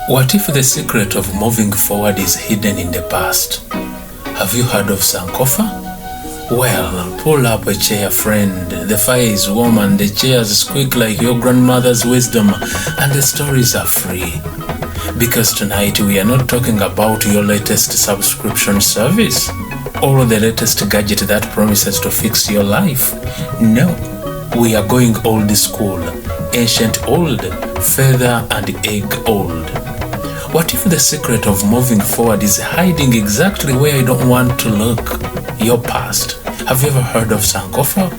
What if the secret of moving forward is hidden in the past? Have you heard of Sankofa? Well, pull up a chair, friend. The fire is warm and the chairs squeak like your grandmother's wisdom, and the stories are free. Because tonight we are not talking about your latest subscription service or the latest gadget that promises to fix your life. No, we are going old school, ancient old, feather and egg old. What if the secret of moving forward is hiding exactly where you don't want to look? Your past. Have you ever heard of Sankofa?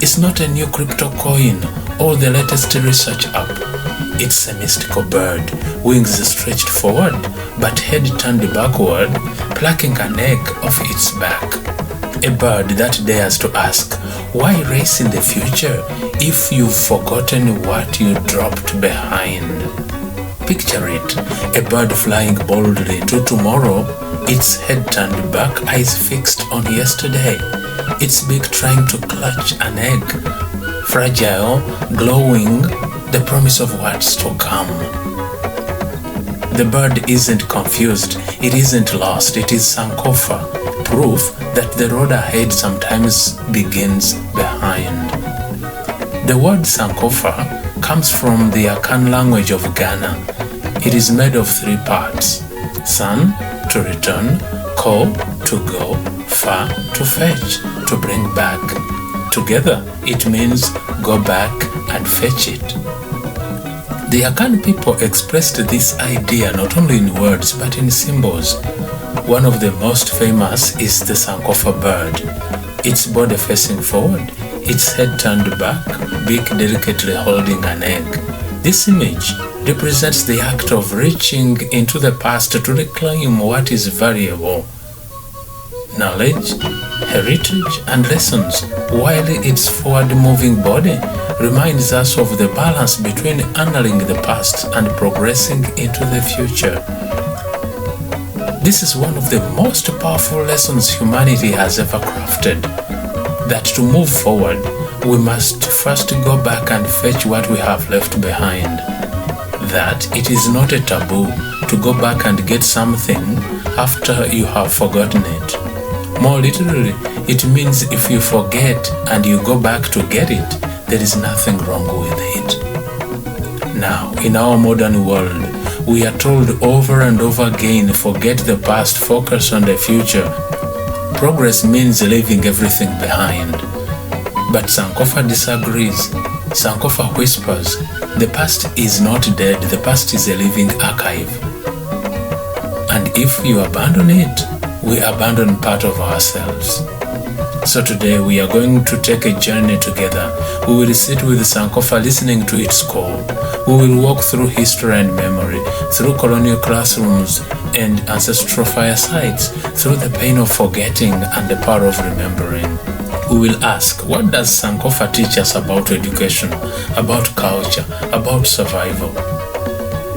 It's not a new crypto coin or the latest research app. It's a mystical bird, wings stretched forward, but head turned backward, plucking an egg off its back. A bird that dares to ask, why race in the future if you've forgotten what you dropped behind? Picture it, a bird flying boldly to tomorrow, its head turned back, eyes fixed on yesterday, its beak trying to clutch an egg, fragile, glowing, the promise of what's to come. The bird isn't confused, it isn't lost, it is Sankofa, proof that the road ahead sometimes begins behind. The word Sankofa comes from the Akan language of Ghana. It is made of 3 parts: san, to return; ko, to go; fa, to fetch, to bring back. Together, it means go back and fetch it. The Akan people expressed this idea not only in words but in symbols. One of the most famous is the Sankofa bird. Its body facing forward, its head turned back, beak delicately holding an egg. This image represents the act of reaching into the past to reclaim what is valuable: knowledge, heritage, and lessons, while its forward-moving body reminds us of the balance between honoring the past and progressing into the future. This is one of the most powerful lessons humanity has ever crafted, that to move forward, we must first go back and fetch what we have left behind. That it is not a taboo to go back and get something after you have forgotten it. More literally, it means if you forget and you go back to get it, there is nothing wrong with it. Now, in our modern world, we are told over and over again, forget the past, focus on the future. Progress means leaving everything behind. But Sankofa disagrees. Sankofa whispers, the past is not dead, the past is a living archive. And if you abandon it, we abandon part of ourselves. So today we are going to take a journey together. We will sit with Sankofa listening to its call. We will walk through history and memory, through colonial classrooms and ancestral firesides, through the pain of forgetting and the power of remembering. We will ask, what does Sankofa teach us about education, about culture, about survival?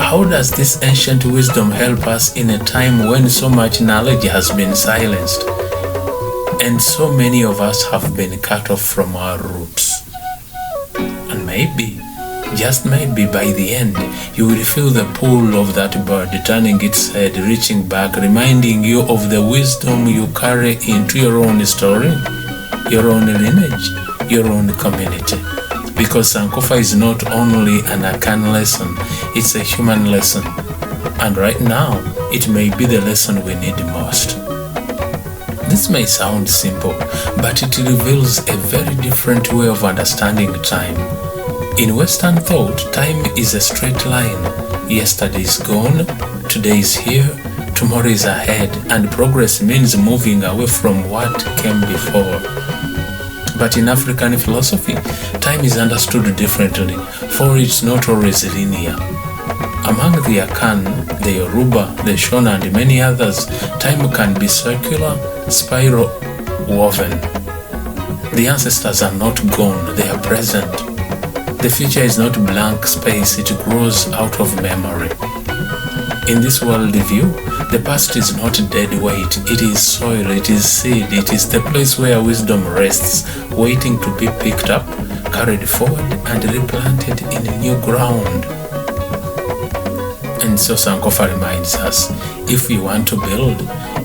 How does this ancient wisdom help us in a time when so much knowledge has been silenced and so many of us have been cut off from our roots? And maybe, just maybe by the end, you will feel the pull of that bird turning its head, reaching back, reminding you of the wisdom you carry into your own story, your own lineage, your own community. Because Sankofa is not only an Akan lesson, it's a human lesson. And right now, it may be the lesson we need most. This may sound simple, but it reveals a very different way of understanding time. In Western thought, time is a straight line. Yesterday is gone, today is here, tomorrow is ahead, and progress means moving away from what came before. But in African philosophy, time is understood differently, for it's not always linear. Among the Akan, the Yoruba, the Shona, and many others, time can be circular, spiral, woven. The ancestors are not gone, they are present. The future is not blank space, it grows out of memory. In this worldview, the past is not dead weight, it is soil, it is seed, it is the place where wisdom rests, waiting to be picked up, carried forward, and replanted in new ground. And so Sankofa reminds us, if you want to build,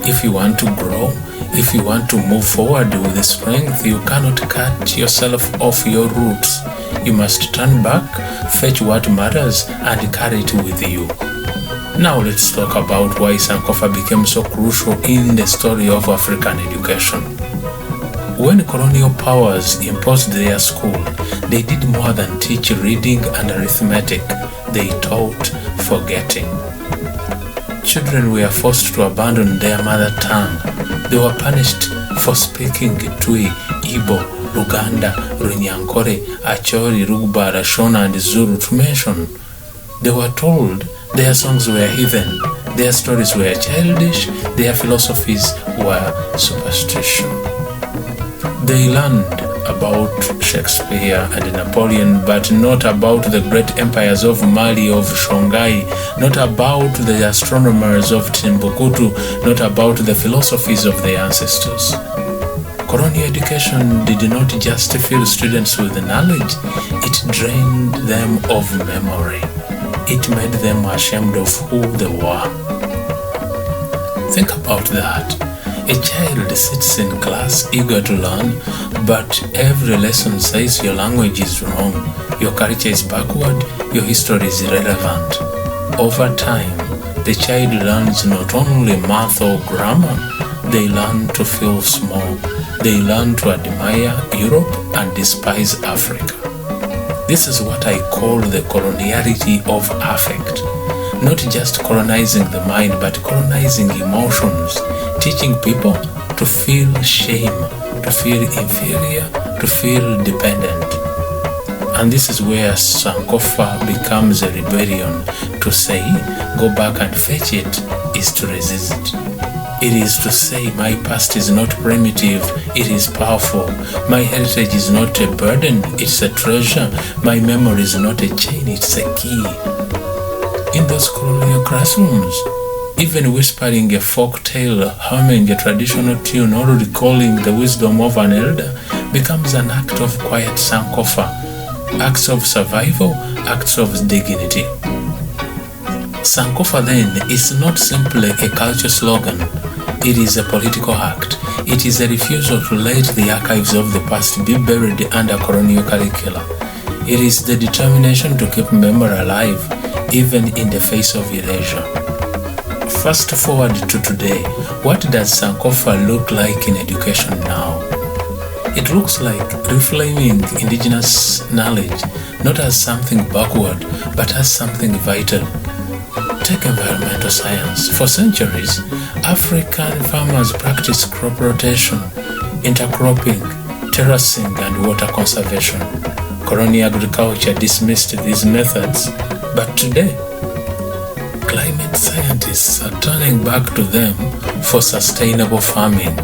if you want to grow, if you want to move forward with strength, you cannot cut yourself off your roots. You must turn back, fetch what matters, and carry it with you. Now let's talk about why Sankofa became so crucial in the story of African education. When colonial powers imposed their school, they did more than teach reading and arithmetic. They taught forgetting. Children were forced to abandon their mother tongue. They were punished for speaking Twi, Igbo, Luganda, Runyankore, Acholi, Rugba, Shona, and Zulu to mention. They were told their songs were heathen, their stories were childish, their philosophies were superstition. They learned about Shakespeare and Napoleon, but not about the great empires of Mali, of Songhai, not about the astronomers of Timbuktu, not about the philosophies of their ancestors. Colonial education did not just fill students with knowledge, it drained them of memory. It made them ashamed of who they were. Think about that. A child sits in class eager to learn, but every lesson says your language is wrong, your culture is backward, your history is irrelevant. Over time, the child learns not only math or grammar, they learn to feel small. They learn to admire Europe and despise Africa. This is what I call the coloniality of affect. Not just colonizing the mind, but colonizing emotions, teaching people to feel shame, to feel inferior, to feel dependent. And this is where Sankofa becomes a rebellion. To say, go back and fetch it, is to resist. It is to say, my past is not primitive, it is powerful. My heritage is not a burden, it's a treasure. My memory is not a chain, it's a key. In those colonial classrooms, even whispering a folk tale, humming a traditional tune, or recalling the wisdom of an elder becomes an act of quiet Sankofa, acts of survival, acts of dignity. Sankofa then is not simply a culture slogan, it is a political act. It is a refusal to let the archives of the past be buried under colonial curricula. It is the determination to keep memory alive, even in the face of erasure. Fast forward to today, what does Sankofa look like in education now? It looks like reframing indigenous knowledge, not as something backward, but as something vital. Take environmental science. For centuries, African farmers practiced crop rotation, intercropping, terracing, and water conservation. Colonial agriculture dismissed these methods, but today, climate scientists are turning back to them for sustainable farming.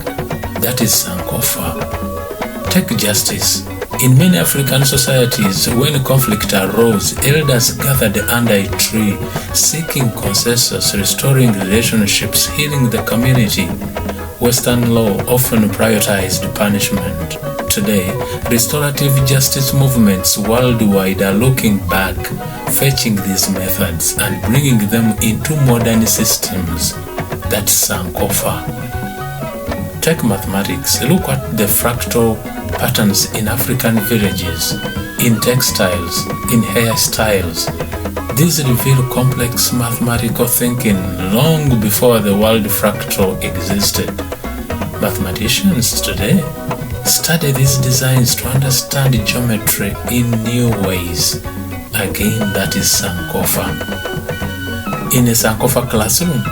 That is Sankofa. Take justice. In many African societies, when conflict arose, elders gathered under a tree, seeking consensus, restoring relationships, healing the community. Western law often prioritized punishment. Today, restorative justice movements worldwide are looking back, fetching these methods and bringing them into modern systems. That's Sankofa. Take mathematics. Look at the fractal patterns in African villages, in textiles, in hairstyles. These reveal complex mathematical thinking long before the word fractal existed. Mathematicians today study these designs to understand geometry in new ways. Again, that is Sankofa. In a Sankofa classroom,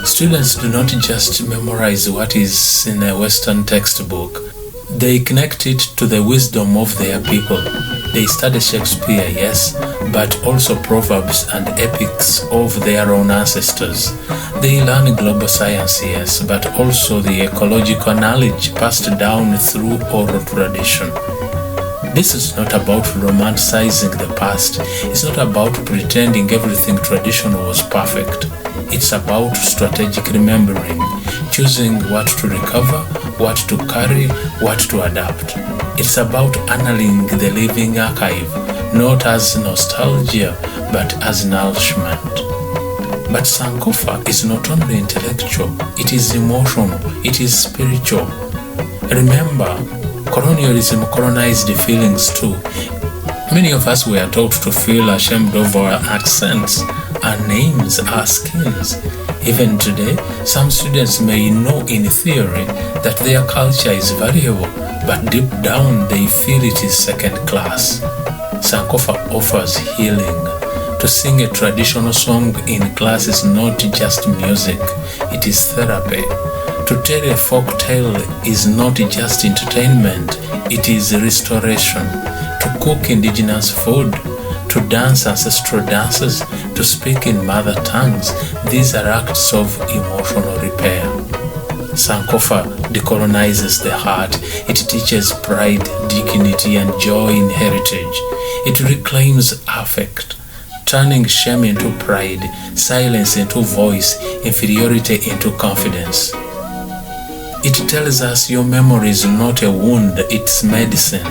students do not just memorize what is in a Western textbook. They connect it to the wisdom of their people. They study Shakespeare, yes, but also proverbs and epics of their own ancestors. They learn global science, yes, but also the ecological knowledge passed down through oral tradition. This is not about romanticizing the past. It's not about pretending everything traditional was perfect. It's about strategic remembering, choosing what to recover, what to carry, what to adapt. It's about honoring the living archive, not as nostalgia, but as nourishment. But Sankofa is not only intellectual, it is emotional, it is spiritual. Remember, colonialism colonized feelings too. Many of us were taught to feel ashamed of our accents, our names, our skins. Even today, some students may know in theory that their culture is valuable, but deep down they feel it is second class. Sankofa offers healing. To sing a traditional song in class is not just music, it is therapy. To tell a folk tale is not just entertainment, it is restoration. To cook indigenous food, to dance ancestral dances, to speak in mother tongues, these are acts of emotional repair. Sankofa decolonizes the heart. It teaches pride, dignity, and joy in heritage. It reclaims affect, turning shame into pride, silence into voice, inferiority into confidence. It tells us your memory is not a wound, it's medicine.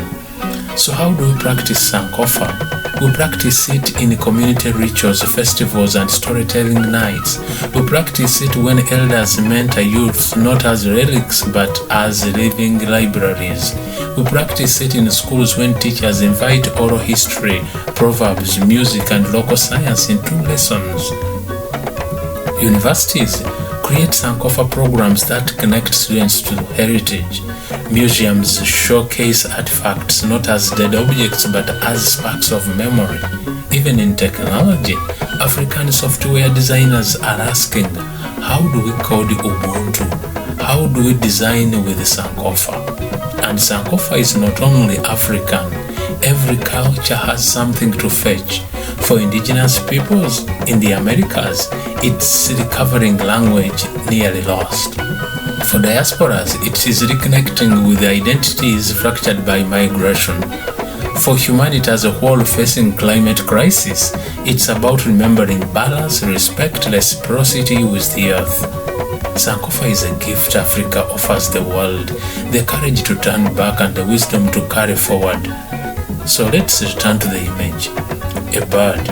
So how do we practice Sankofa? We practice it in community rituals, festivals, and storytelling nights. We practice it when elders mentor youths not as relics but as living libraries. We practice it in schools when teachers invite oral history, proverbs, music, and local science into lessons. Universities create Sankofa programs that connect students to heritage. Museums showcase artifacts not as dead objects but as sparks of memory. Even in technology, African software designers are asking, how do we code Ubuntu? How do we design with Sankofa? And Sankofa is not only African. Every culture has something to fetch. For indigenous peoples in the Americas, it's recovering language nearly lost. For diasporas, it is reconnecting with identities fractured by migration. For humanity as a whole facing climate crisis, it's about remembering balance, respect, reciprocity with the earth. Sankofa is a gift Africa offers the world, the courage to turn back and the wisdom to carry forward. So let's return to the image. A bird,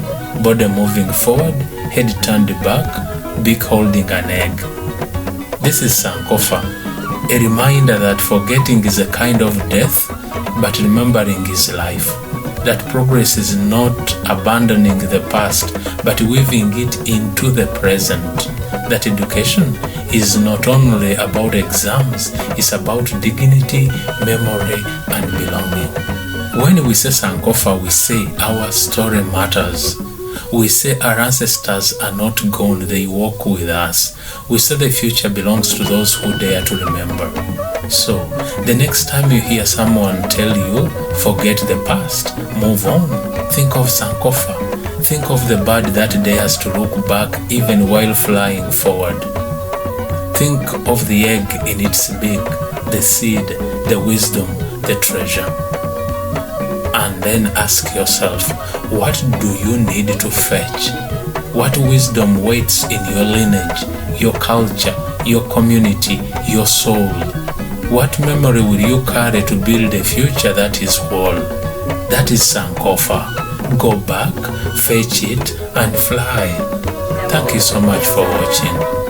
body moving forward, head turned back, beak holding an egg. This is Sankofa, a reminder that forgetting is a kind of death, but remembering is life. That progress is not abandoning the past, but weaving it into the present. That education is not only about exams, it's about dignity, memory, and belonging. When we say Sankofa, we say our story matters. We say our ancestors are not gone, they walk with us. We say the future belongs to those who dare to remember. So, the next time you hear someone tell you, forget the past, move on, think of Sankofa. Think of the bird that dares to look back even while flying forward. Think of the egg in its beak, the seed, the wisdom, the treasure. And then ask yourself, what do you need to fetch? What wisdom waits in your lineage, your culture, your community, your soul? What memory will you carry to build a future that is whole? That is Sankofa. Go back, fetch it, and fly. Thank you so much for watching.